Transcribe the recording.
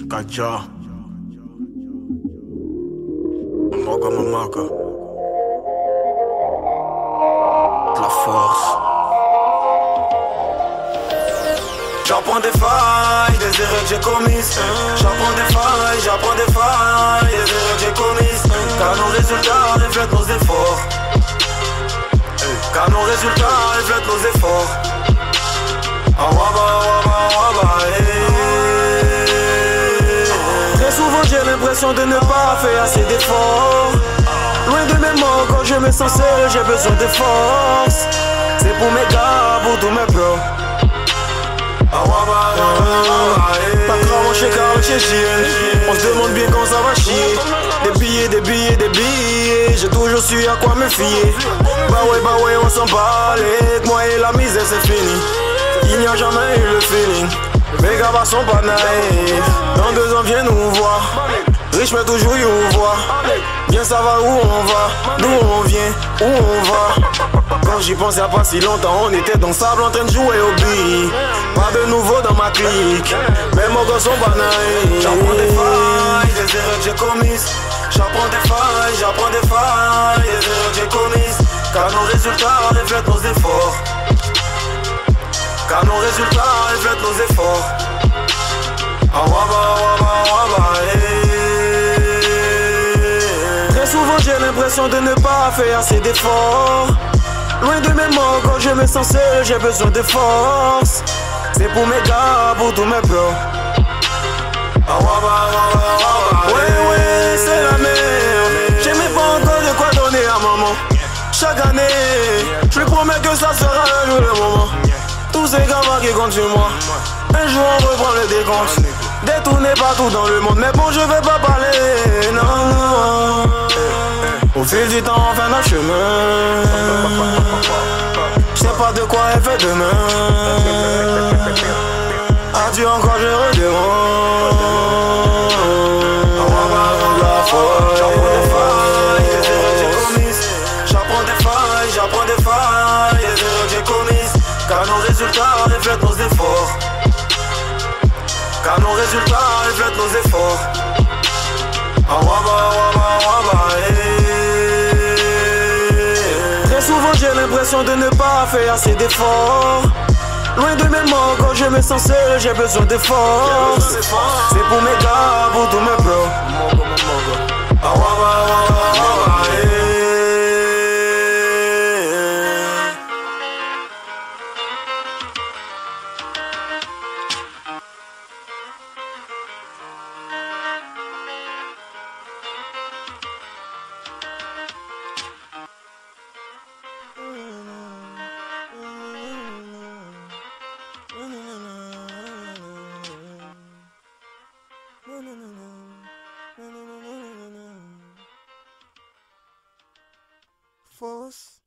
Kaja Moga Mamaga de la force. J'apprends des failles, des erreurs que j'ai commises. J'apprends des failles, des erreurs que j'ai commises. Car nos résultats reflètent nos efforts. Car nos résultats reflètent nos efforts. Très souvent j'ai l'impression de ne pas faire assez d'efforts. Loin de mes mots, quand je me sens seul, j'ai besoin de force. C'est pour mes gars, pour tous mes bros. Pas trop chez Carl, chez Gilles. On se demande bien quand ça va chier. Des billets. J'ai toujours su à quoi me fier. Bah ouais, on s'en parle. Moi et la misère c'est fini. Il n'y a jamais eu le feeling. Mes gars sont pas naïfs. Dans 2 ans viens nous voir. Riche mais toujours you voit. Bien savoir où on va, d'où on vient, où on va. Quand j'y pense y'a pas si longtemps, on était dans le sable en train de jouer au billes. Pas de nouveau dans ma clique, mais mon gars sont pas naïfs. J'apprends des failles, des erreurs que j'ai commises. J'apprends des failles, des erreurs que j'ai commises. Car nos résultats reflètent nos efforts. Car nos résultats reflètent nos efforts. Très souvent j'ai l'impression de ne pas faire assez d'efforts. Loin de mes mots, quand je me sens seul, j'ai besoin de force. C'est pour mes gars, pour tous mes bros. Ouais, c'est la merde. J'ai même pas encore de quoi donner à maman. Chaque année, je lui promets que ça sera un jour le moment. Tous ces gamins qui comptent sur moi, un jour on reprend le décompte. Détourné partout dans le monde, mais bon je vais pas parler, non. Au fil du temps on fait notre chemin. Je sais pas de quoi elle fait demain. Adieu encore je redemande. La force. J'apprends des failles, des erreurs que j'ai commises. Car nos résultats reflètent nos efforts. Car nos résultats reflètent nos efforts. Très souvent j'ai l'impression de ne pas faire assez d'efforts. Loin de mes mots, quand je me sens seul, j'ai besoin de force. C'est pour mes gars, pour tous mes bros. Force.